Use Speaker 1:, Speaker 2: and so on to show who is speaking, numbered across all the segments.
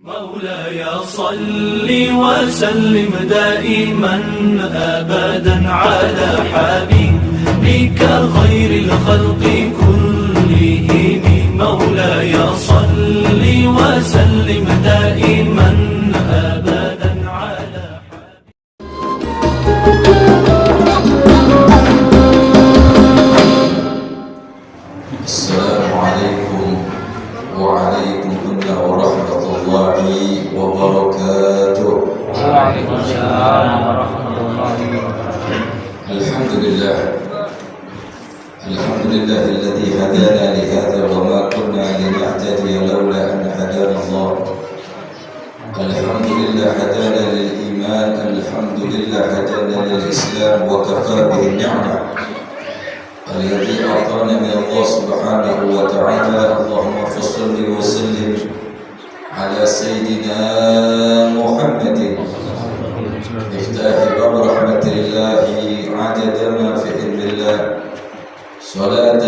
Speaker 1: مولاي صل وسلم دائما أبدا على حبيبك خير الخلق كلهم. مولاي صل وسلم دائما أبدا على
Speaker 2: السلام عليكم وعليكم ورحمة الله وبركاته.
Speaker 3: وعليكم السلام ورحمة الله وبركاته.
Speaker 2: الحمد لله الذي هدانا لهذا وما كنا لنهتدي لولا أن هدانا الله. الحمد لله هدانا للإيمان، الحمد لله هدانا للإسلام وكفى به النعمة الذي أعطانا من الله سبحانه وتعالى. اللهم صل وسلم على سيدنا محمد مفتاح باب رحمة الله عدد ما في علم الله، صلاة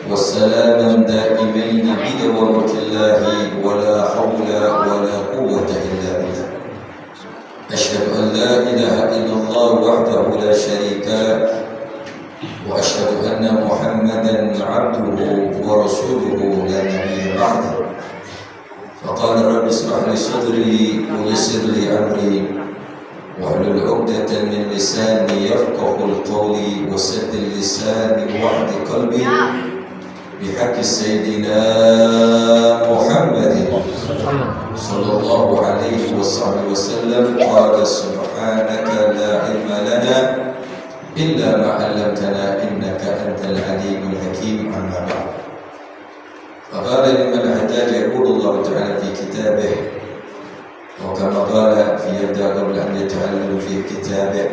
Speaker 2: وسلاما دائمين بدوام الله ولا حول ولا قوة إلا بالله. أشهد أن لا إله إلا الله وحده لا شريك له، وأشهد أن محمدا عبده ورسوله لا نبي بعده. فقال رب اشرح لي صدري ويسر لي أمري واحلل عقدة من لساني يفقه قولي وسدد لساني واهد قلبي بحق سيدنا محمد صلى الله عليه وسلم. قال سبحانك لا علم لنا إلا ما علمتنا إنك أنت العليم الحكيم. أما بعد، فقال لمن احتاج يقول الله تعالى في كتابه، وكما قال في يبدأ قبل أن يتعلم في كتابه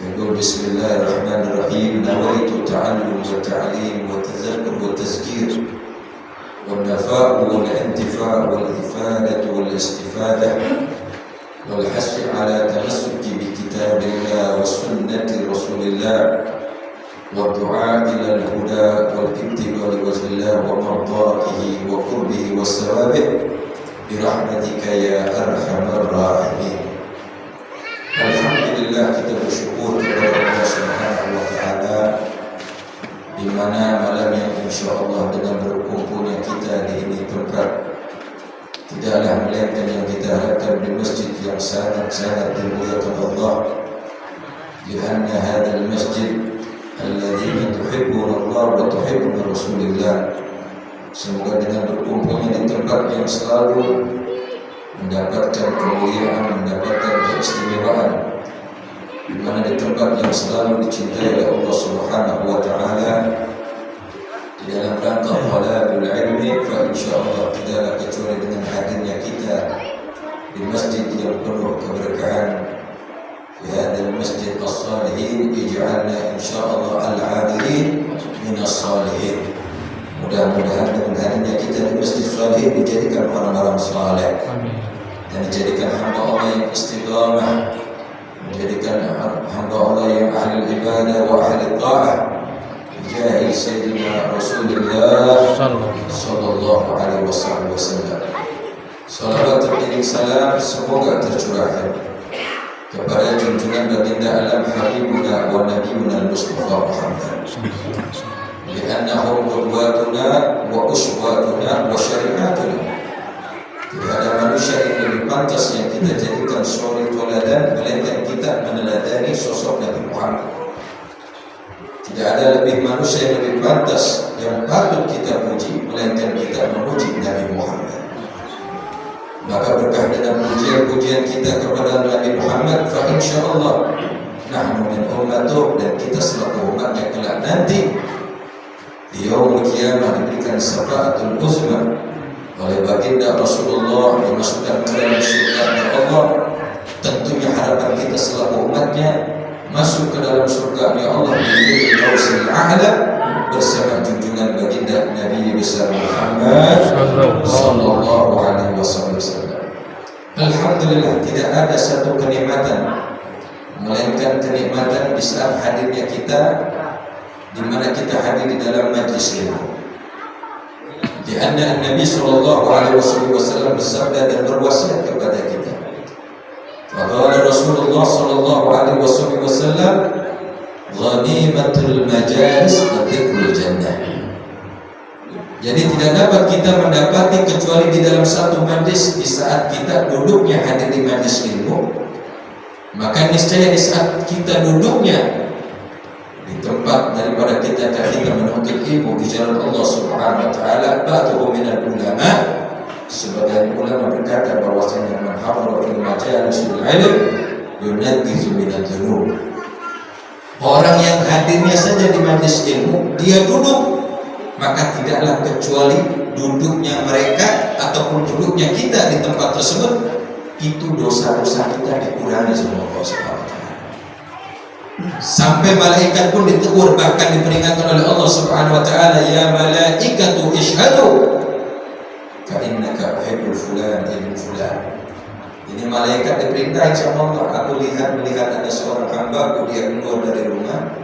Speaker 2: يقول بسم الله الرحمن الرحيم: نويت التعلم والتعليم والتذكر والتذكير والنفاء والانتفاع والإفادة والاستفادة والحث على تمسك بكتاب الله وسنة رسول الله والدعاء إلى الهدى والابتغاء لوجه الله ومرضاته وقربه وثوابه برحمتك يا أرحم الراحمين. الحمد لله, kita bersyukur kepada Allah Subhanahu wa taala di mana malam yang insyaallah dengan berkumpulnya kita di ini tempat tidaklah melainkan yang kita harapkan di masjid yang sangat dimuliakan Allah. Lianna hadzal masjid alladzi tuhibbuna Allah wa tuhibbuna Rasulillah. Semoga dengan berkumpulnya di tempat yang selalu mendapatkan kemuliaan, mendapatkan keistimewaan, di mana di tempat yang selalu dicintai oleh Allah Subhanahu wa taala, di dalam rangka talabul ilmi, fa insyaallah tidaklah kecuali dengan hadirnya kita di masjid yang penuh keberkahan. Fi hadzal masjid as-salihin ij'alna insyaallah al-'adilin min as-salihin. Mudah-mudahan dengan hadirnya kita di masjid salihin dijadikan orang-orang saleh dan dijadikan hamba Allah yang istiqamah, menjadikan hamba Allah yang ahli ibadah wa ahli ta'ah bijahi sayyidina Rasulullah sallallahu alaihi wasallam. Salawat dan salam semoga tercurahkan kepada junjungan baginda alam habibuna wa nabiyuna Mustafa Muhammad, li'annahum qudwatuna wa uswatuna wa syari'atuna. Tidak ada manusia yang lebih pantas yang kita jadikan suri teladan melainkan kita meneladani sosok Nabi Muhammad. Tidak ada lebih manusia yang lebih pantas yang patut kita puji melainkan kita memuji Nabi Muhammad. Maka berkah dengan pujian-pujian kita kepada Nabi Muhammad, fa insyaallah nahnu min ummatuh, dan kita selaku umatnya kelak nanti di yaumul qiyamah diberikan syafaatul uzma oleh baginda Rasulullah, dimasukkan ke dalam surga Allah. Tentunya harapan kita selaku umatnya masuk ke dalam surga Allah di Firdausil A'la bersama junjungan baginda Nabi besar Muhammad sallallahu alaihi wasallam. Alhamdulillah, tidak ada satu kenikmatan melainkan kenikmatan di saat hadirnya kita, di mana kita hadir di dalam majlis ilmu. Di anna Nabi sallallahu alaihi wasallam bersabda dan berwasiat kepada kita. Faqala Rasulullah sallallahu alaihi wasallam, "Ghanimatul majalis dzikrul jannah." Jadi tidak dapat kita mendapati kecuali di dalam satu majlis di saat kita duduknya hadir di majlis ilmu. Maka niscaya di saat kita duduknya di tempat daripada kita menuntut ilmu di jalan Allah Subhanahu wa taala, ba'dhum minal ulama, sebagian ulama berkata bahwasanya man hadara fil majalisil ilm yunaddisu minadz dzunub. Orang yang hadirnya saja di majlis ilmu, dia duduk, maka tidaklah kecuali duduknya mereka ataupun duduknya kita di tempat tersebut, itu dosa-dosa kita dikurangi sama Allah Subhanahu wa taala. Sampai malaikat pun ditegur, bahkan diperingatkan oleh Allah Subhanahu wa taala, ya malaikatu ishhadu fa innaka uhibbul fulan ibn fulan. Ini malaikat diperintah sama Allah, aku melihat ada seorang hamba, dia keluar dari rumah,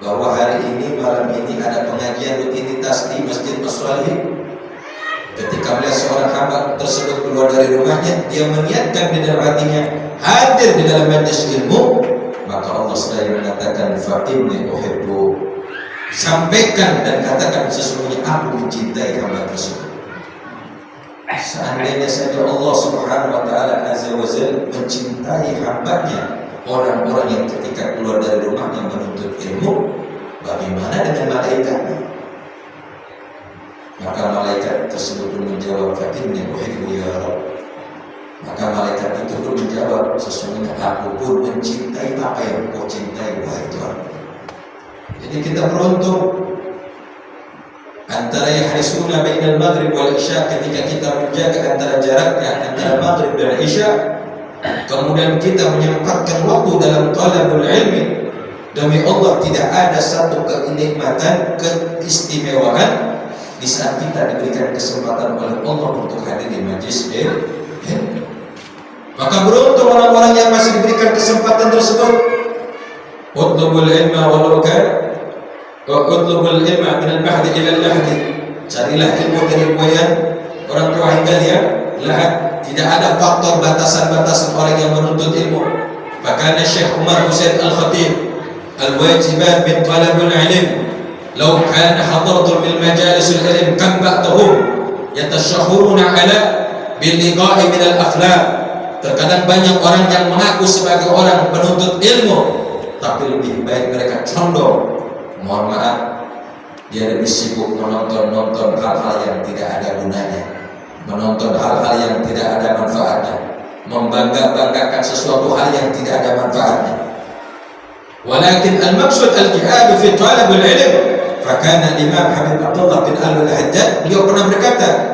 Speaker 2: bahwa hari ini malam ini ada pengajian rutinitas di Masjid As-Salihin. Ketika melihat seorang hamba tersebut keluar dari rumahnya, dia meniatkan di dalam hatinya hadir di dalam majlis ilmu, maka Allah sedang mengatakan fa inni uhibbu. Sampaikan dan katakan sesungguhnya aku mencintai hamba tersebut. Seandainya saja Allah Subhanahu wa taala azza wa jalla mencintai hambanya, orang-orang yang ketika keluar dari rumahnya menuntut ilmu, bagaimana dengan malaikatnya? Maka malaikat tersebut pun menjawab, fa inni uhibbu ya Rabb. Maka malaikat itu pun menjawab, sesungguhnya aku pun mencintai apa yang kau cintai, wahai Tuhan. Jadi kita beruntung antara yahrisuna bainal maghrib wal isya, ketika kita menjaga antara jaraknya antara maghrib dan isya, kemudian kita menyempatkan waktu dalam talabul ilmi. Demi Allah, tidak ada satu kenikmatan, keistimewaan di saat kita diberikan kesempatan oleh Allah untuk hadir di majlis ilmu. Maka beruntung orang-orang yang masih diberikan kesempatan tersebut. Utlubul ilma walau kan utlubul ilma min al-mahdi ila al-lahdi. Carilah ilmu dari buayan orang tua hingga dia lahat. Tidak ada faktor batasan-batasan orang yang menuntut ilmu. Maka Syekh Umar Husain Al-Khatib, al-wajibat min talabul ilm. Law kana hadartum bil majalis al-ilm kam ba'dahum yatashahhuruna ala bil liqa'i min al-aflam. Terkadang banyak orang yang mengaku sebagai orang penuntut ilmu, tapi lebih baik mereka condong, mohon maaf, dia lebih sibuk menonton hal-hal yang tidak ada gunanya, menonton hal-hal yang tidak ada manfaatnya, membangga-banggakan sesuatu hal yang tidak ada manfaatnya. Walakin al-maqsud al-jihad fi talabul ilm. Fakana Imam Habib Abdullah bin Al-Hajjaj, beliau pernah berkata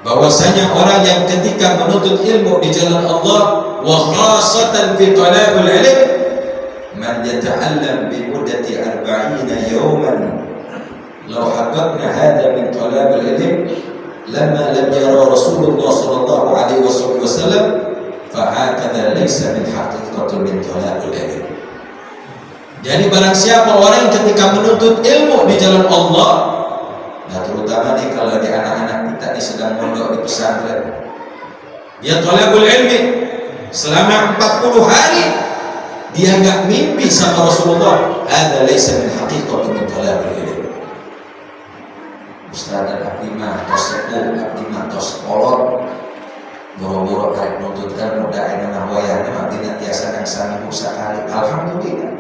Speaker 2: bahwasanya orang yang ketika menuntut ilmu di jalan Allah, wa khasatan fi talabul ilm, man yata'allam bi muddati 40 yawman. Law haqqaqna hadha min talabul ilm lama lam yara Rasulullah sallallahu alaihi wasallam fa hakadha laysa min haqiqatin min talabul ilm. Jadi barang siapa orang yang ketika menuntut ilmu di jalan Allah, nah terutama nih kalau di anak-anak kita nih sedang mondok di pesantren, dia talabul ilmi selama 40 hari dia nggak mimpi sama Rasulullah, ada laysa min haqiqatin min talabul ilm. Ustaz al-Abdimah tos sepuh, Abdimah tos kolor, boro-boro karek nuntut ilmu daerah nahwayah abdina tiasa kang sami sekali. Alhamdulillah,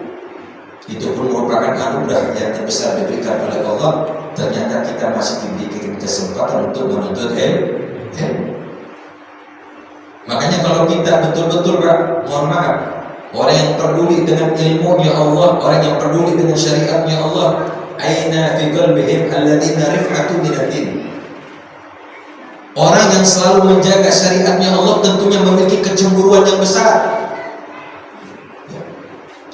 Speaker 2: itu pun merupakan anugerah yang terbesar diberikan oleh Allah. Ternyata kita masih diberikan kesempatan untuk menuntut ilmu. Makanya kalau kita betul-betul mohon maaf, orang yang peduli dengan ilmunya Allah, orang yang peduli dengan syariatnya Allah, aina fi qalbihim alladziina rif'atu minad-din. Orang yang selalu menjaga syariatnya Allah tentunya memiliki kecemburuan yang besar.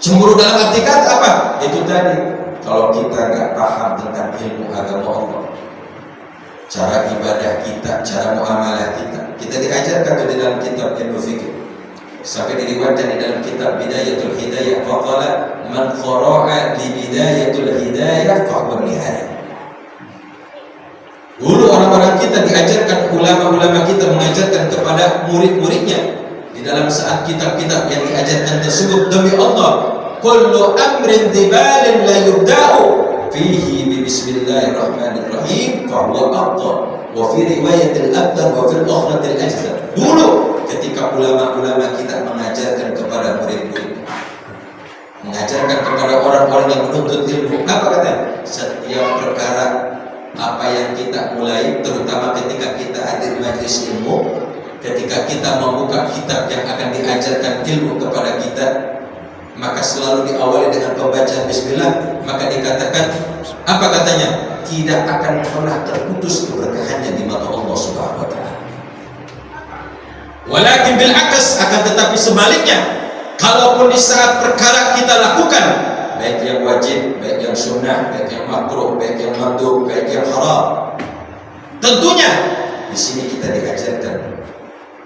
Speaker 2: Cemburu dalam arti kata apa? Itu tadi, kalau kita nggak paham tentang ilmu agama Allah, cara ibadah kita, cara muamalah kita diajarkan di dalam kitab ilmu fikih. Sampai diriwayatkan di dalam kitab Bidayatul Hidayah, faqala man qara'a li Bidayatul Hidayah fa huwa nihayah. kita diajarkan, ulama-ulama kita mengajarkan kepada murid-muridnya di dalam saat kitab-kitab yang diajarkan tersebut, demi Allah, kullu amrin dibalin la yubda'u fihi bi bismillahirrahmanirrahim fa huwa afdal wa fi riwayatil afdal wa fil akhiratil ajzal. Dulu ketika ulama-ulama kita mengajarkan kepada murid-murid, mengajarkan kepada orang-orang yang menuntut ilmu, apa kata? Setiap perkara apa yang kita mulai, terutama ketika kita hadir majlis ilmu, ketika kita membuka kitab yang akan diajarkan ilmu kepada kita, maka selalu diawali dengan pembacaan bismillah. Maka dikatakan, apa katanya? Tidak akan pernah terputus keberkahannya di mata Allah Subhanahu wa taala. Walakin bil akas, akan tetapi sebaliknya, kalaupun di saat perkara kita lakukan, baik yang wajib, baik yang sunnah, baik yang makruh, baik yang mandub, baik yang haram, tentunya di sini kita diajarkan.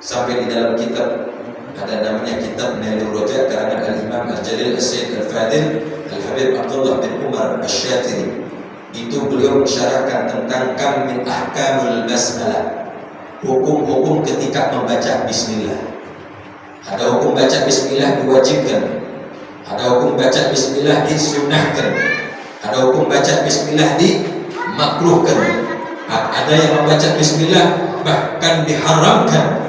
Speaker 2: Sampai di dalam kitab ada namanya kitab Nailur Raja karangan Al-Imam Al-Jalil As-Sayyid Al-Fadil Al-Habib Abdullah bin Umar Asy-Syatiri. Itu beliau mensyarahkan tentang kam min ahkamul basmalah, hukum-hukum ketika membaca bismillah. Ada hukum baca bismillah diwajibkan, ada hukum baca bismillah disunnahkan, ada hukum baca bismillah dimakruhkan, ada yang membaca bismillah bahkan diharamkan.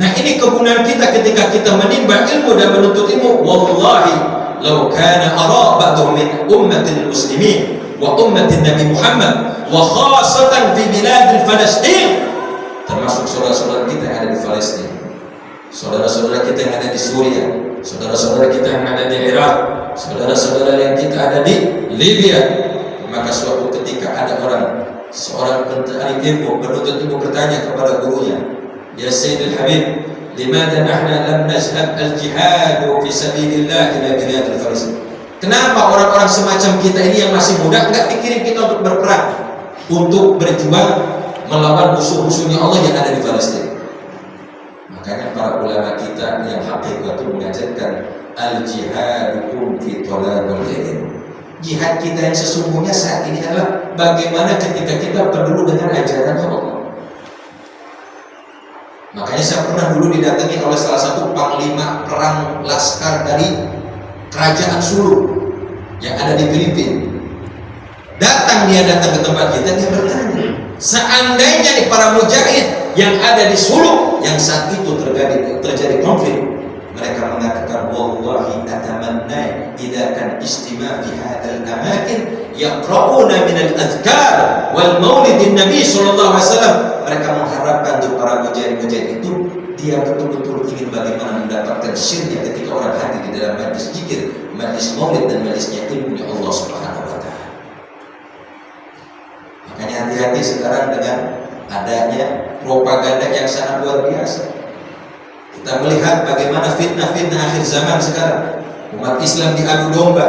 Speaker 2: Nah, ini kegunaan kita ketika kita menimba ilmu dan menuntut ilmu. Wallahi law kana ara ba'dhum min ummatil muslimin wa ummatin Nabi Muhammad wa khasatan fi biladil Palestin, termasuk saudara-saudara kita yang ada di Palestina, saudara-saudara kita yang ada di Suriah, saudara-saudara kita yang ada di Irak, saudara-saudara yang kita ada di Libya, maka suatu ketika ada seorang pencari ilmu, penuntut ilmu bertanya kepada gurunya, ya Sayyidul Habib, limada nahna lam nazhab al-jihad fi sabilillah ila biladil Palestin? Kenapa orang-orang semacam kita ini yang masih muda enggak dikirim kita untuk berperang, untuk berjuang melawan musuh-musuhnya Allah yang ada di Palestina? Makanya para ulama kita yang hakikatul mengajarkan al-jihad fi talabul ilm. Jihad kita yang sesungguhnya saat ini adalah bagaimana ketika kita peduli dengan ajaran Allah. Makanya saya pernah dulu didatangi oleh salah satu panglima perang laskar dari kerajaan Sulu yang ada di Filipina. Dia datang ke tempat kita, dia bertanya, seandainya nih para mujahid yang ada di Sulu yang saat itu terjadi konflik, mereka mengatakan, wallahi atamanna idza kan istima' fi hadzal amakin yaqra'una min al-adhkar wal maulidin nabi sallallahu alaihi wasallam. Mereka mengharapkan untuk para mujahid-mujahid itu dia betul-betul ingin bagaimana mendapatkan syirnya ketika orang hadir di dalam majlis zikir, majlis maulid dan majlisnya ilmunya Allah Subhanahu wa taala. Makanya hati-hati sekarang dengan adanya propaganda yang sangat luar biasa. Kita melihat bagaimana fitnah-fitnah akhir zaman sekarang. Umat Islam diadu domba,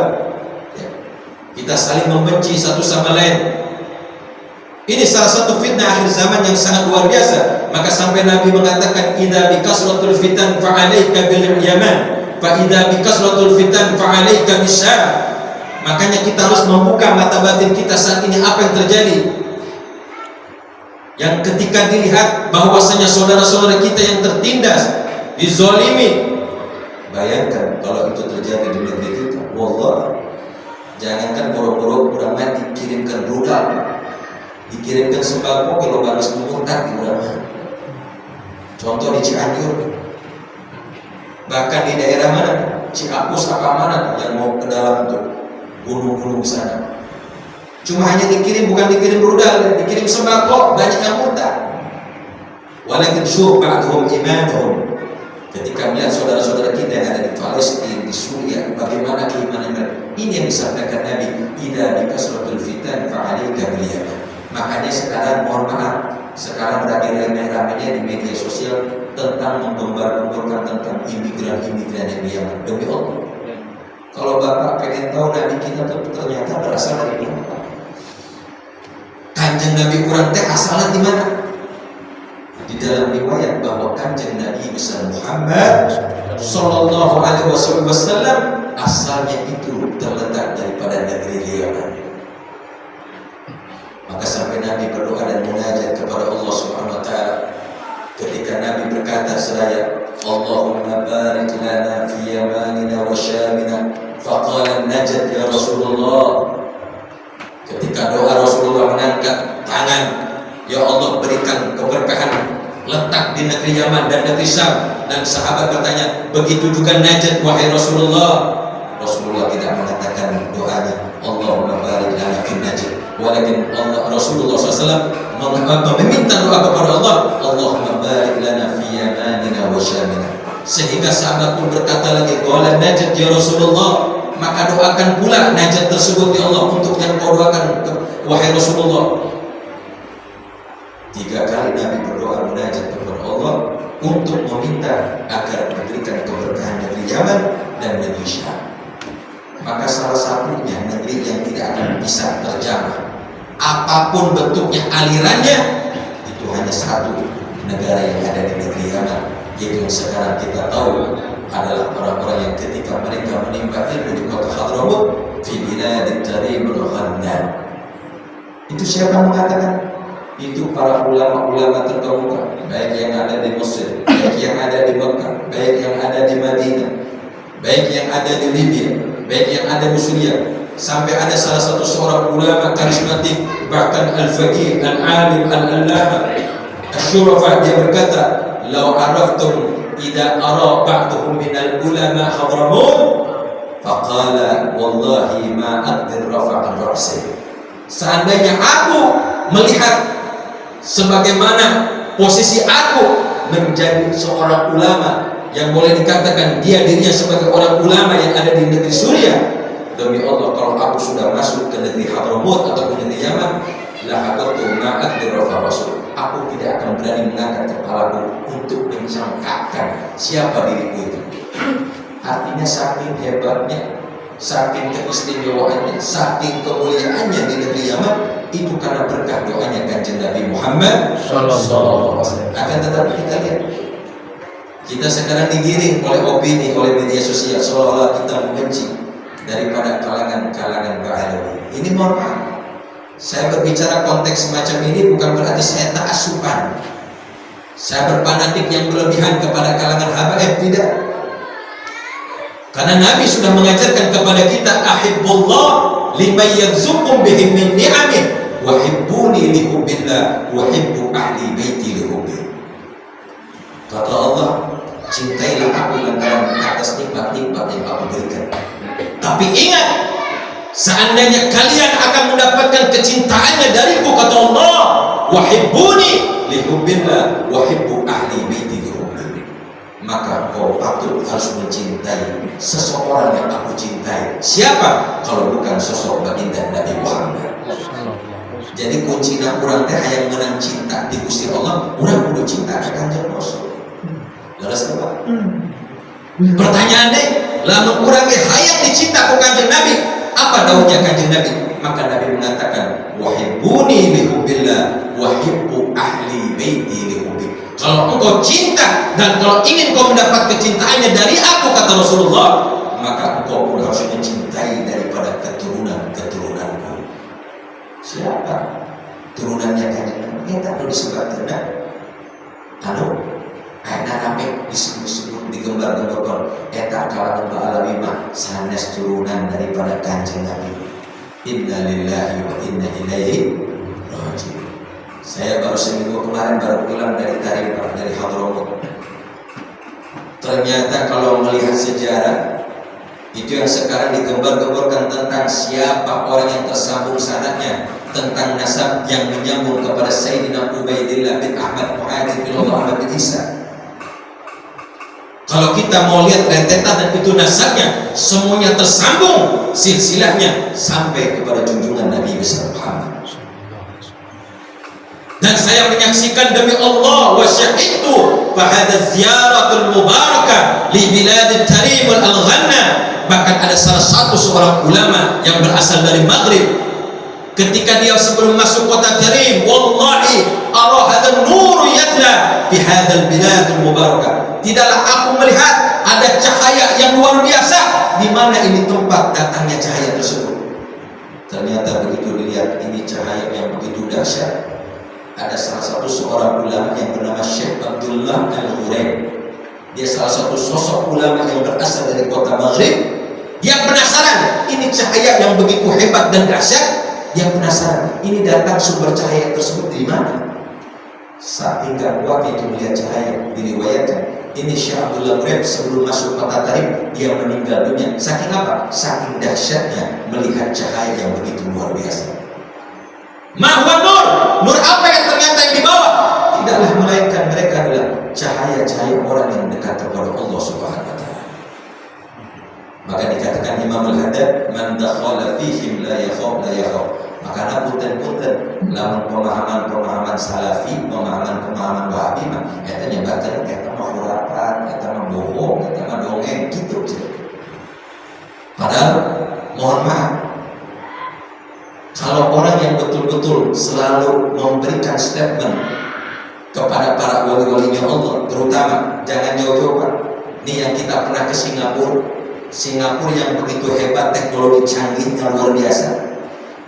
Speaker 2: ya. Kita saling membenci satu sama lain. Ini salah satu fitnah akhir zaman yang sangat luar biasa. Maka sampai Nabi mengatakan, idza bikasratul fitan fa'alaika bil yaman, fa idza bikasratul fitan fa'alaika bisyam. Makanya kita harus membuka mata batin kita saat ini apa yang terjadi. Yang ketika dilihat bahwasanya saudara-saudara kita yang tertindas, dizolimi, bayangkan kalau itu terjadi di negeri kita. Wallah, jangankan boro-boro kurang mati, dikirimkan rudal, dikirimkan sembako kalau baris murtad di mana. Contoh di Cianjur, bahkan di daerah mana, Ciapus apa mana yang mau ke dalam tuh gunung-gunung sana. Cuma hanya dikirim, bukan dikirim rudal, dikirim sembako, banyak yang murtad. Walakin syu'ba'dhum imanuhum. Ketika melihat saudara-saudara kita yang ada di Palestina, di Suriah, bagaimana keimanan mereka. Ini yang disampaikan Nabi, idza bikasratul fitan fa'alaika bil yaman. Makanya sekarang, mohon maaf, sekarang lagi rame-ramenya di media sosial tentang menggembar-gemborkan tentang imigran-imigran yang di Yaman. Demi Allah, kalau Bapak pengen tahu Nabi kita tuh ternyata berasal dari mana, Kanjeng Nabi kurang teh asalnya di mana? Di dalam riwayat bahwa Kanjeng Nabi besar Muhammad sallallahu alaihi wasallam asalnya itu terletak daripada negeri Yaman. Maka sampai Nabi berdoa dan seraya, Allahumma barik lana fi yamanina wa syamina. Faqala najat ya Rasulullah. Ketika doa Rasulullah mengangkat tangan, ya Allah berikan keberkahan, letak di negeri Yaman dan negeri Syam. Dan sahabat bertanya, begitu juga Najd wahai Rasulullah. Rasulullah tidak mengatakan doanya Allahumma barik lana fi Najd, walakin Rasulullah SAW meminta doa kepada Allah, Allahumma barik lana fi yamanina wa syamina. Sehingga sahabat pun berkata lagi, qala Najd ya Rasulullah, maka doakan pula Najd tersebut ya Allah untuk yang kau doakan wahai Rasulullah. 3 kali Nabi berdoa munajat kepada Allah untuk meminta agar diberikan keberkahan negeri Yaman dan negeri Syam. Maka salah satunya negeri yang tidak akan bisa terjamah, apapun bentuknya alirannya, itu hanya satu negara yang ada di negeri Yaman, yaitu yang sekarang kita tahu adalah orang-orang yang ketika mereka menimba ilmu di kota Hadramut, fi biladit tarimul ghanna. Itu siapa yang mengatakan? Itu para ulama-ulama terkemuka, baik yang ada di Mesir, baik yang ada di Mekah, baik yang ada di Madinah, baik yang ada di Libya, baik yang ada di Suriah. Sampai ada salah satu seorang ulama karismatik, bahkan al-faqih, al-alim, al-allama, al-syurafa, dia berkata, "Lau araftum idza ara ba'duhum minal ulama Hadramut, faqala wallahi ma aqdir rafa'an ra'si." Seandainya aku melihat sebagaimana posisi aku menjadi seorang ulama yang boleh dikatakan dia dirinya sebagai orang ulama yang ada di negeri Suriah, demi Allah kalau aku sudah masuk ke negeri Hadramut atau ke negeri Yaman, la hadattu ma'ad birafa rasul, aku tidak akan berani mengangkat kepalaku untuk mencangkakkan siapa diriku itu. Artinya saking hebatnya, saking keistimewaannya, saking kemuliaannya di negeri Yaman, itu karena berkah doanya Kanjeng Nabi Muhammad sallallahu alaihi wasallam. Akan tetapi kita lihat, kita sekarang digiring oleh opini, oleh media sosial, seolah-olah kita membenci daripada kalangan-kalangan Ba'alawi. Ini mohon maaf, saya berbicara konteks semacam ini bukan berarti saya ta'assuban, saya berfanatik yang berlebihan kepada kalangan habaib, tidak. Karena Nabi sudah mengajarkan kepada kita, ahibbullah liman yarzuqum bihim min ni'amih wa hibbuni li hubbillah wa hibbu ahli baiti li hubbi. Kata Allah, cintailah aku lantaran atas nikmat-nikmat yang aku berikan. Tapi ingat, seandainya kalian akan mendapatkan kecintaannya dariku, kata Allah, wa hibbuni li hubbillah wa hibbu ahli baiti li hubbi, maka kau patut harus mencintai seseorang yang aku cintai. Siapa? Kalau bukan sosok baginda Nabi Muhammad. Jadi kuncinya kurang teh yang menang cinta di Gusti Allah, kurang kudu cinta ke Kanjeng Rasul. Jelas apa? Pertanyaan deh, lamun kurang ge hayang dicinta ku Kanjeng Nabi, apa daunnya Kanjeng Nabi? Maka Nabi mengatakan, wahibbuni li hubbillah wa hibbu ahli baiti li hubbi. Kalau engkau cinta dan kalau ingin kau mendapat kecintaannya dari aku, kata Rasulullah, maka engkau pun harus mencintai daripada keturunan-keturunanku. Siapa turunannya Kanjeng Nabi? Kita perlu disebutkan. Anak rame disebut digembar-gembarkan. Eta kalangan Ba'alawi mah sanes turunan daripada Kanjeng Nabi. Inna lillahi wa inna ilaihi raji'un. Saya baru seminggu kemarin baru pulang dari Tarimah, dari Hadramut. Ternyata kalau melihat sejarah, itu yang sekarang digembar-gemborkan tentang siapa orang yang tersambung sanadnya, tentang nasab yang menyambung kepada Sayyidina Ubaidillah bin Ahmad Muhammad bin Ahmad bin Isa. Kalau kita mau lihat rentetan dan itu nasabnya, semuanya tersambung silsilahnya sampai kepada junjungan Nabi besar Muhammad. Dan saya menyaksikan demi Allah wa syahidtu fa hadha ziyaratul mubarakah li biladit tarimul al-ghanna. Bahkan ada salah satu seorang ulama yang berasal dari Maghrib, ketika dia sebelum masuk kota Tarim, wallahi ara hadzal nur yatla fi hadzal biladul mubarakah. Tidaklah aku melihat ada cahaya yang luar biasa di mana ini tempat datangnya cahaya tersebut. Ternyata begitu dilihat ini cahaya yang begitu dahsyat, ada salah satu seorang ulama yang bernama Syekh Abdullah Al-Hurain.
Speaker 4: Dia salah satu sosok ulama yang berasal dari kota Maghrib. Dia penasaran, ini cahaya yang begitu hebat dan dahsyat. Dia penasaran, ini datang sumber cahaya tersebut dari mana? Saking gak kuat itu melihat cahaya, diriwayatkan ini Syekh Abdullah Murib sebelum masuk kota Tarim dia meninggal dunia. Saking apa? Saking dahsyatnya melihat cahaya yang begitu luar biasa. Mahwa nur, nur apa yang ternyata yang dibawa? Tidaklah melainkan mereka adalah cahaya-cahaya orang yang dekat kepada Allah Subhanahu wa taala. Maka dikatakan Imam Al-Haddad, man dakhala fihim la yakhaf la yakhaf. Maka punten-punten lamun pemahaman salafi, pemahaman Wahabi mah eta nyebatkeun eta mah khurafat, eta mah bohong, eta mah dongeng gitu. Padahal mohon maaf, kalau orang yang betul-betul selalu memberikan statement kepada para wali-walinya Allah, terutama jangan jauh-jauh Pak. Ini yang kita pernah ke Singapura yang begitu hebat, teknologi canggihnya luar biasa.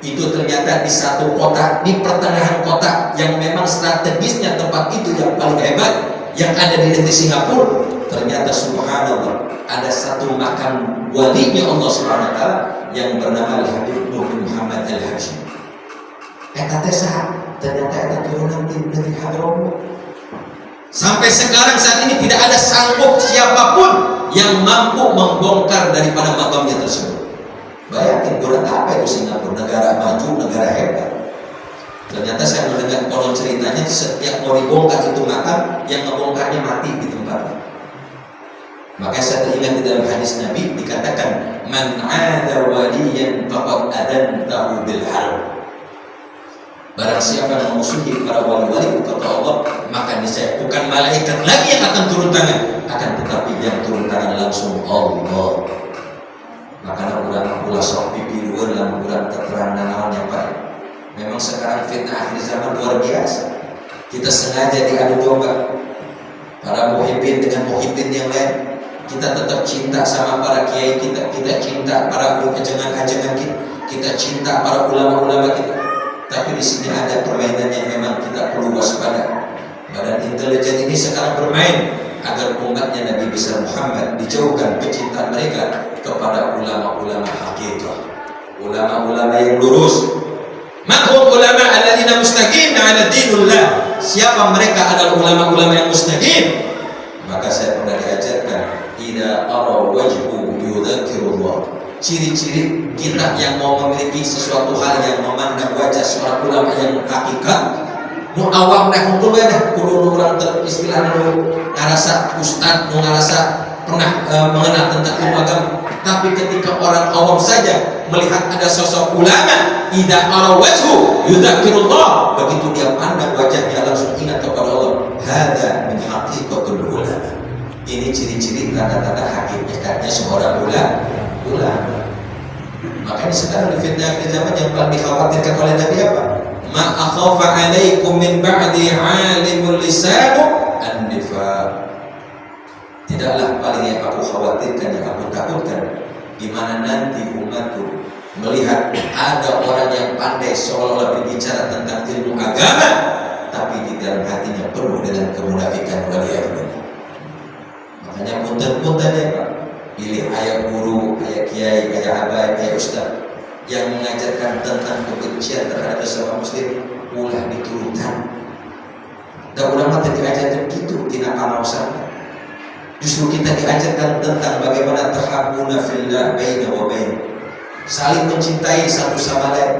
Speaker 4: Itu ternyata di satu kota, di pertengahan kota yang memang strategisnya tempat itu yang paling hebat yang ada di negeri Singapura. Ternyata subhanallah ada satu makam walinya Allah Subhanahu wa taala yang bernama Al-Habib Nur Muhammad Al-Hashim. Eta teh saha? Ternyata eta turunan di negeri Hadramut. Sampai sekarang saat ini tidak ada sanggup siapapun yang mampu membongkar daripada makamnya tersebut. Bayangin kurang apa itu Singapura, negara maju, negara hebat. Ternyata saya mendengar konon ceritanya setiap mau dibongkar itu makam, yang ngebongkarnya mati di tempatnya. Makanya saya teringat di dalam hadis Nabi dikatakan man 'ada waliyan faqad adantahu bil harb. Barang siapa yang memusuhi para wali-wali kata Allah, maka niscaya bukan malaikat lagi yang akan turun tangan, akan tetapi yang turun tangan langsung Allah. Maka urang ulah sok pipirueun lamun urang terang nanaonnya Pak. Memang sekarang fitnah akhir zaman luar biasa. Kita sengaja diadu domba para muhibbin dengan muhibbin yang lain. Kita tetap cinta sama para kiai kita, kita cinta para ajengan-ajengan kita cinta para ulama-ulama kita. Tapi di sini ada permainan yang memang kita perlu waspada. Badan intelijen ini sekarang bermain agar umatnya Nabi besar Muhammad dijauhkan kecintaan mereka kepada ulama-ulama hakikat, ulama-ulama yang lurus. Mahum ulama alladzina mustaqim ala dinillah. Siapa mereka adalah ulama-ulama yang mustaqim? Maka saya pernah diajarkan idza ara wajhu yudzakirullah. Ciri-ciri kita yang mau memiliki sesuatu hal yang memandang wajah seorang ulama yang hakikat, nu awam dah hukum dah kudu urang teristilah nu ngarasa ustad, nu ngarasa pernah mengenal tentang ilmu agama. Tapi ketika orang awam saja melihat ada sosok ulama, idza ara wajhu yudzakirullah, begitu dia pandang wajahnya langsung ingat kepada Allah. Hada min haqiqatul ulama. Ini ciri-ciri tanda-tanda hakikatnya seorang ulama. Makanya sekarang di fitnah akhir zaman yang paling dikhawatirkan oleh Nabi apa? Ma akhafa alaikum min ba'di alimul lisanu an-nifaq. Tidaklah paling yang aku khawatirkan, yang aku takutkan, di mana nanti umatku melihat ada orang yang pandai seolah-olah berbicara tentang ilmu agama, tapi di dalam hatinya penuh dengan kemunafikan waliyadzubillah. Makanya punten-punten ya Pak, pilih ayah guru, ayah kiai, ayah abai, ayah ustaz yang mengajarkan tentang kebencian terhadap sesama muslim, ulah diturunkan. Dan ulama tadi diajarkan gitu, tidak panausan. Justru kita diajarkan tentang bagaimana tahabbuna fillah baina wa bain, saling mencintai satu sama lain,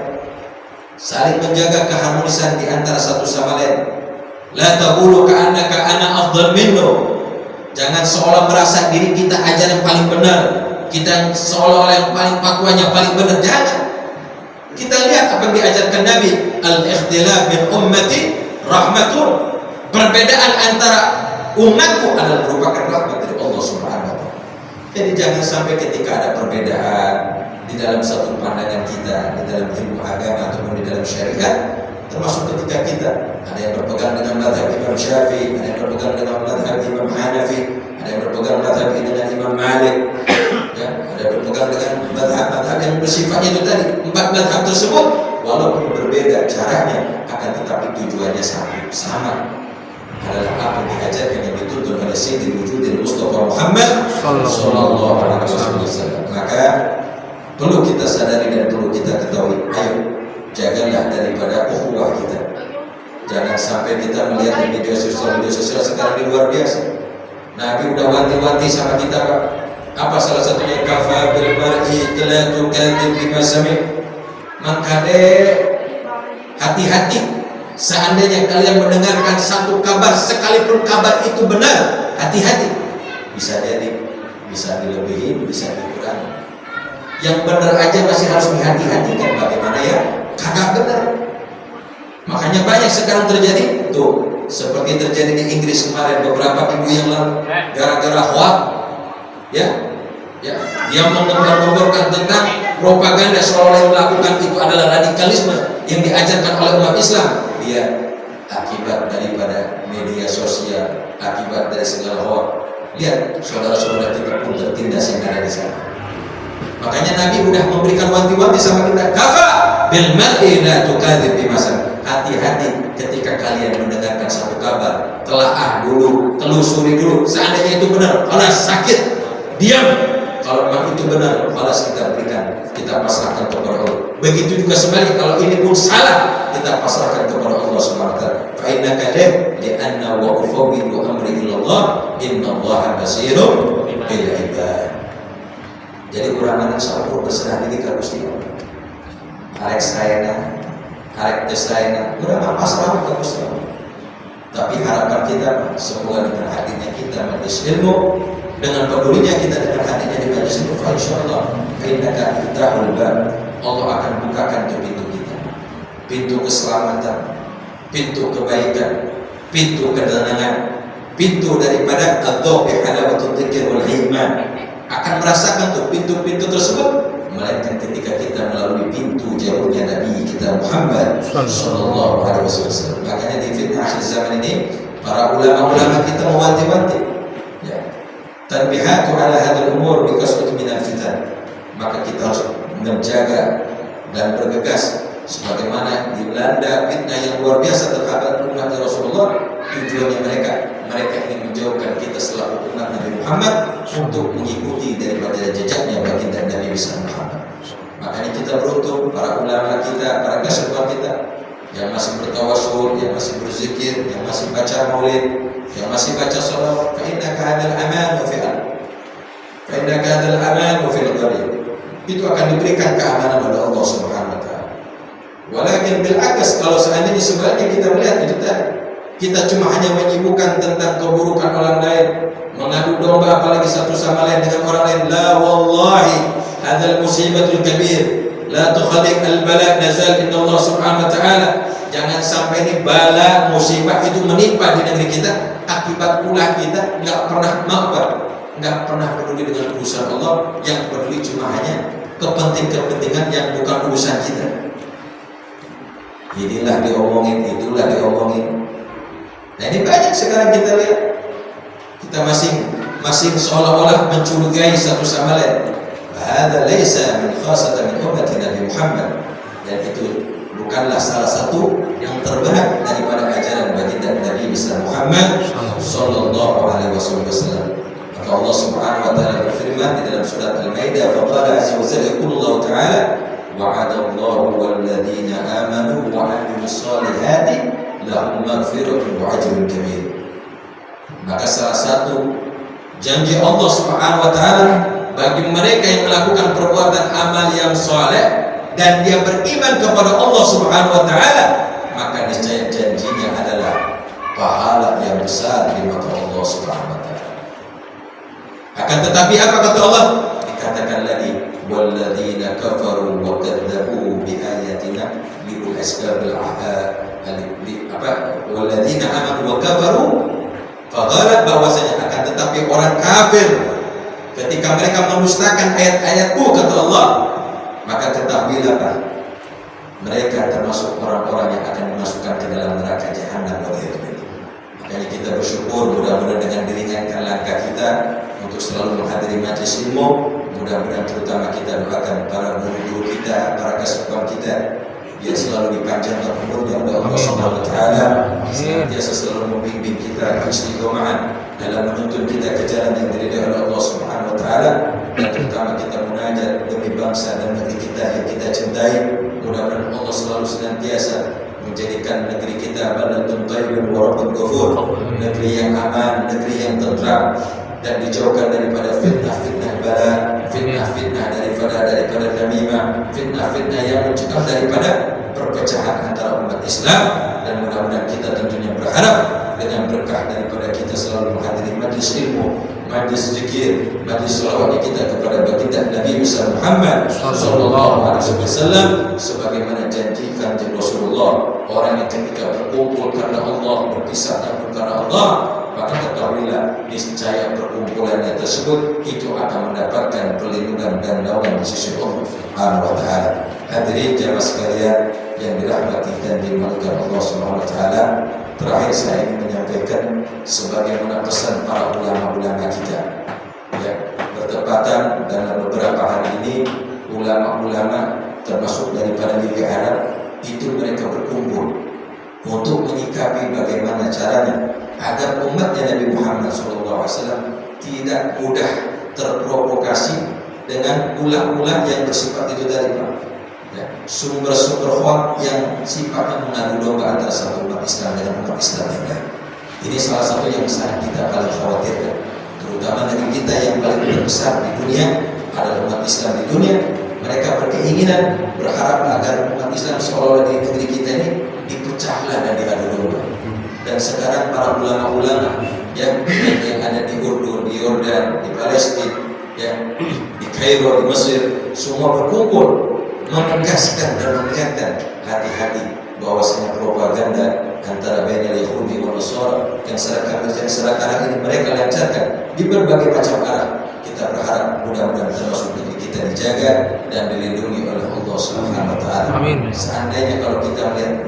Speaker 4: saling menjaga keharmonisan di antara satu sama lain. La taqulu ka'annaka ana afdal minhu. Jangan seolah merasa diri kita ajar yang paling benar, kita seolah-olah yang paling fatwanya paling benar. Jangan. Kita lihat apa yang diajarkan Nabi, al-ikhtilaf bin ummati rahmatun. Perbedaan antara umatku adalah merupakan rahmat dari Allah Subhanahu wa taala. Jadi jangan sampai ketika ada perbedaan di dalam satu pandangan kita, di dalam ilmu agama ataupun di dalam syariat, termasuk ketika kita ada yang berpegang dengan mazhab Imam Syafi'i, ada yang berpegang dengan mazhab Imam Hanafi, ada yang berpegang mazhab dengan Imam Malik, ya, ada yang berpegang dengan mazhab-mazhab yang bersifatnya itu tadi. Empat mazhab tersebut walaupun berbeda caranya, akan tetapi tujuannya sama. adalah apa yang diajarkan yang dituntun oleh Sayyidil Wujudil Mustafa Muhammad sallallahu alaihi wasallam. Maka perlu kita sadari dan perlu kita ketahui, ayo jagalah daripada ukhuwah kita. Jangan sampai kita melihat di media sosial sekarang ini luar biasa. Nabi udah wanti-wanti sama kita, Pak. Apa salah satunya? Kafa bil mar'i la tukadzib bima sami'. Maka hati-hati, seandainya kalian mendengarkan satu kabar, sekalipun kabar itu benar, hati-hati. Bisa jadi, bisa dilebihi, bisa dikurangi. Yang benar aja masih harus dihati-hatikan. Bagaimana ya? Kagak benar. Makanya banyak sekarang terjadi tuh, seperti terjadi di Inggris kemarin beberapa minggu yang lalu, gara-gara hoax, ya, dia mengembar-gemborkan tentang propaganda seolah-olah yang melakukan itu adalah radikalisme yang diajarkan oleh umat Islam. Dia akibat daripada media sosial, akibat dari segala hoax. Lihat saudara-saudara kita pun tertindas yang ada di sana. Makanya Nabi udah memberikan wanti-wanti sama kita, kafa bil mar'i la tukadzib bima sami'. Hati-hati ketika kalian mendengarkan satu kabar, telaah dulu, telusuri dulu. Seandainya itu benar, kalau sakit, diam. Kalau memang itu benar, falas kita berikan, kita pasrahkan kepada Allah. Begitu juga sebaliknya, kalau ini pun salah, kita pasrahkan kepada Allah Subhanahu wa taala. Fa innaka li'anna wa ufawwidu amri ila Allah, innallaha basirun bil ibad. Jadi kurang sahur berserah diri ke Gusti Allah. Arek sayana, arek desayana, kurang pasrah ke Gusti Allah. Tapi harapan kita semoga dengan hatinya kita majelis ilmu, dengan pedulinya kita dengan hatinya di majelis ilmu, insyaallah innaka iftahul bab. Allah akan bukakan pintu kita, pintu keselamatan, pintu kebaikan, pintu ketenangan, pintu daripada adzauqi halawatul dzikr wal iman. Akan merasakan tuh pintu-pintu tersebut, melainkan ketika kita melalui pintu jalurnya Nabi kita Muhammad sallallahu alaihi wasallam. Makanya di fitnah akhir zaman ini para ulama-ulama kita mewanti-wanti, ya, tanbihatu ala hadzal umur bikasrat minal fitan. Maka kita harus menjaga dan bergegas sebagaimana dilanda fitnah yang luar biasa terhadap umat Rasulullah. Tujuannya mereka ingin menjauhkan kita selaku umat Nabi Muhammad untuk mengikuti daripada jejaknya baginda Nabi Muhammad. Makanya kita beruntung para ulama kita, para kasabah kita yang masih bertawasul, yang masih berzikir, yang masih baca maulid, yang masih baca salawat. Fa innaka hadzal aman wa fil gharib. Itu akan diberikan keamanan oleh Allah Subhanahu wa taala. Walakin bil akas, kalau seandainya sebenarnya kita melihat itu tadi, kita cuma hanya menyibukkan tentang keburukan orang lain, mengadu domba apalagi satu sama lain dengan orang lain. La wallahi hadzal musibatul kabir, la tukhadiq al bala nazal inna Allah Subhanahu wa taala. Jangan sampai ini bala musibah itu menimpa di negeri kita akibat ulah kita enggak pernah peduli dengan urusan Allah, yang peduli cuma hanya kepentingan yang bukan urusan kita. Inilah diomongin, itulah diomongin. Nah ini banyak sekarang kita lihat, kita masing-masing seolah-olah mencurigai satu sama lain. Hadza laisa min khasatan min ummati Nabi Muhammad, dan itu bukanlah salah satu yang terberat daripada ajaran baginda Nabi Muhammad sallallahu alaihi wasallam. Maka Allah Subhanahu wa taala berfirman di dalam surat Al-Maidah, faqala azza wa jalla yaqulu ta'ala wa'adallahu walladzina amanu wa 'amilus solihati lahum maghfiratun wa ajrun kabir. Maka salah satu janji Allah Subhanahu wa taala bagi mereka yang melakukan perbuatan amal yang saleh dan dia beriman kepada Allah Subhanahu wa taala, maka niscaya janjinya adalah pahala yang besar di mata Allah Subhanahu wa taala. Akan tetapi apa kata Allah? Dikatakan lagi walladzina kafaru wa kadzdzabu bi ayatina liul asbabil walladzina amanu wa kafaru faghalat, bahwasanya akan tetapi orang kafir ketika mereka mendustakan ayat-ayatku kata Allah, maka ketahuilah Pak, mereka termasuk orang-orang yang akan dimasukkan ke dalam neraka jahanam. Makanya kita bersyukur, mudah-mudahan dengan diringankan langkah kita untuk selalu menghadiri majelis ilmu. Mudah-mudahan terutama kita doakan para guru-guru kita, para kasabah kita, biar selalu dipanjangkan umurnya oleh Allah Subhanahu wa taala, senantiasa selalu membimbing kita keistiqomahan dalam menuntun kita ke jalan yang diridhai oleh Allah Subhanahu wa taala, dan terutama kita munajat demi bangsa dan negeri kita yang kita cintai. Mudah-mudahan Allah selalu senantiasa menjadikan negeri kita baladun thayyibun wa rabbun ghafur, negeri yang aman, negeri yang tentram, dan dijauhkan daripada fitnah-fitnah bala, fitnah-fitnah daripada namimah, fitnah-fitnah yang mencegah daripada perpecahan antara umat Islam. Dan mudah-mudahan kita tentunya berharap dengan berkah daripada kita selalu menghadiri majlis ilmu, majlis zikir, majlis sholawat kita kepada baginda Nabi Muhammad sallallahu alaihi wasallam, sebagaimana janjikan Rasulullah, orang yang ketika berkumpul karena Allah, berpisah pun karena Allah, maka ketahuilah niscaya perkumpulannya tersebut itu akan mendapatkan perlindungan dan naungan di sisi Allah Subhanahu wa taala. Hadirin jamaah sekalian yang dirahmati dan dimuliakan Allah Subhanahu wa taala, terakhir saya ingin menyampaikan sebagaimana pesan para ulama-ulama kita. Ya, bertepatan dalam beberapa hari ini ulama-ulama termasuk daripada Liga Arab itu mereka berkumpul untuk menyikapi bagaimana caranya agar umatnya Nabi Muhammad SAW tidak mudah terprovokasi dengan ulah-ulah yang bersifat itu tadi, Pak. Ya, sumber-sumber hoax yang sifatnya mengadu domba antara satu umat Islam dengan umat Islam yang lain. Ini salah satu yang sangat kita paling khawatirkan, terutama negeri kita yang paling terbesar di dunia adalah umat Islam di dunia. Mereka berkeinginan, berharap agar umat Islam seolah-olah di negeri kita ini dipecahlah dan diadu domba. Dan sekarang para ulama-ulama yang ada di Urdun, di Yordan, di Palestina, yang di Kairo, di Mesir, semua berkumpul menegaskan dan mengingatkan hati-hati bahwasanya propaganda antara bainal Yahudi wa Nasara yang sekarang ini mereka lancarkan di berbagai macam arah. Kita berharap mudah-mudahan termasuk negeri kita dijaga dan dilindungi oleh Allah Subhanahu wa taala. Amin. Seandainya kalau kita melihat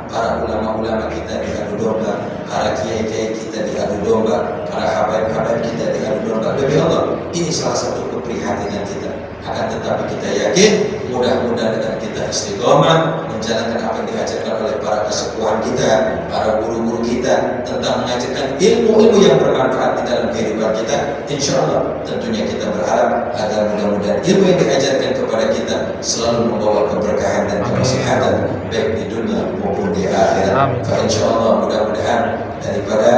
Speaker 4: para ulama-ulama kita diadu domba, para kiai-kiai kita diadu domba, para habaib-habaib kita diadu domba, demi Allah, ini salah satu keprihatinan kita. Akan tetapi kita yakin mudah-mudahan dengan kita istiqomah menjalankan apa yang diajarkan oleh para kesepuhan kita, para guru-guru kita tentang mengajarkan ilmu-ilmu yang bermanfaat di dalam kehidupan kita, insya Allah tentunya kita berharap agar mudah-mudahan ilmu yang diajarkan kepada kita selalu membawa keberkahan dan kemaslahatan baik di dunia maupun di akhirat. Insya Allah mudah-mudahan daripada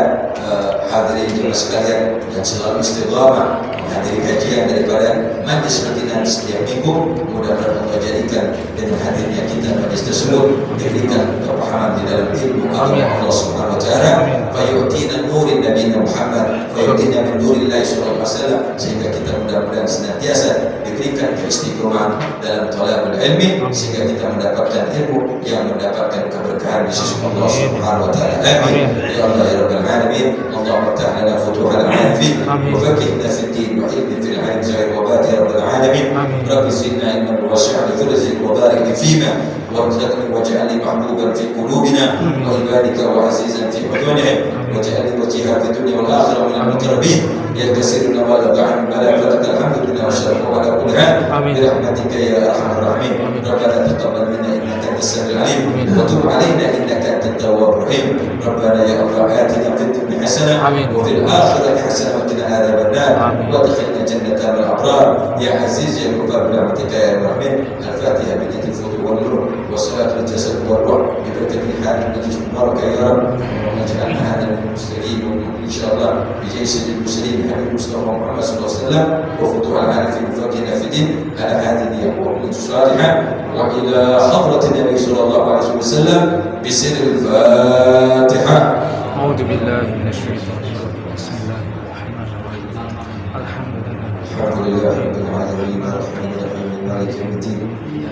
Speaker 4: hadirin jemaah sekalian yang selalu istiqomah menghadiri kajian daripada majlis rutin setiap minggu, mudah-mudahan Allah jadikan dengan hadirnya kita majlis tersebut diberikan kepahaman di dalam ilmu Allah Subhanahu wa taala, fayu'tina nurin Nabi Muhammad, fayu'tina min nurillahi sallallahu alaihi wasallam, sehingga kita mudah-mudahan senantiasa diberikan keistiqomahan dalam talabul ilmi sehingga kita mendapatkan ilmu yang mendapatkan keberkahan di sisi Allah Subhanahu wa taala. Amin. Ya Allah ya rabbal alamin. Allahumma ftah lana futuhal arifin wa faqqihna fid din wa ilmin fil ilm zahir wa batin ya rabbal alamin. Rabbi zidna ilman wasi'an fi rizqi wa barik li fima warzuqni waj'alni mahbuban fi qulubina wa ibadika wa azizan fi hudunihim waj'alni wajhiha fi dunya wal akhirah min al-muqarrabin ya kasiruna wa la ta'am bala falakal hamdu lana wa syarafu ala kulli hal bi rahmatika ya arhamar rahimin. Rabbana taqabbal minna innaka antas samiul alim wa tub alaina innaka antat tawwabur rahim. Rabbana ya Allah atina fid dunya hasanah wa fil akhirati hasanah wa qina adzaban nar wa adkhilna jannatal abrar ya aziz ya ghafar bi rahmatika ya arhamar rahimin. Al-Fatihah bi idil futuh wal nur wa salatu al-jasad wal ruh bi barakati hadhihi al-majlis mubarak ya rabb wa naj'alna hadha al-muslimin in sha Allah bi jaysid al-muslimin habib Mustafa Muhammad sallallahu alaihi wasallam wa futuh al-arifin faqina fi din ala hadhihi al-qawli salihah wa ila hadrat an-nabi sallallahu alaihi wasallam bi sirr al-Fatihah.
Speaker 3: A'udzu billahi minasy syaithanir rajim. Bismillahirrahmanirrahim.
Speaker 2: Alhamdulillahi rabbil alamin arrahmanir rahim maliki yaumiddin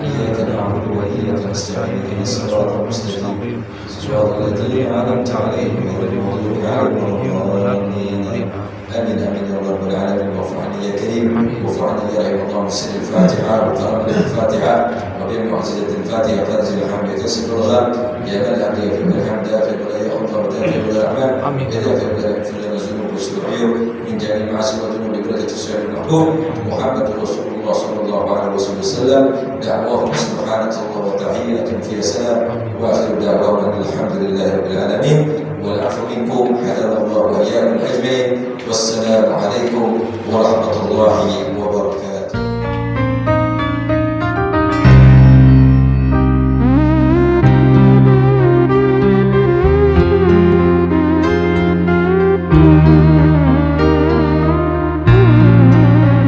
Speaker 2: iyyaka na'budu wa iyyaka nasta'in ihdinas siratal mustaqim siratal ladzina an'amta 'alaihim ghairil maghdubi 'alaihim waladdallin. آمين آمين يا رب العالمين. واعف عني يا كريم واعف عني يا رحيم الله. بسر الفاتحة وكرم الفاتحة وبمعجزة الفاتحة فانزل الحمد كسر الغام يا من أملي في الحمد دافع ولا يا الله ودافع ولا الأعمال دافع ولا يغفر لنا الذنوب ويستر العيوب من جميع المعاصي والذنوب ببركة الشهر المحبوب محمد رسول الله صلى الله عليه وسلم. دعواهم سبحانك اللهم وتعالى madinatin fiha salam wa akhiru da'wana alhamdulillahi rabbil alamin.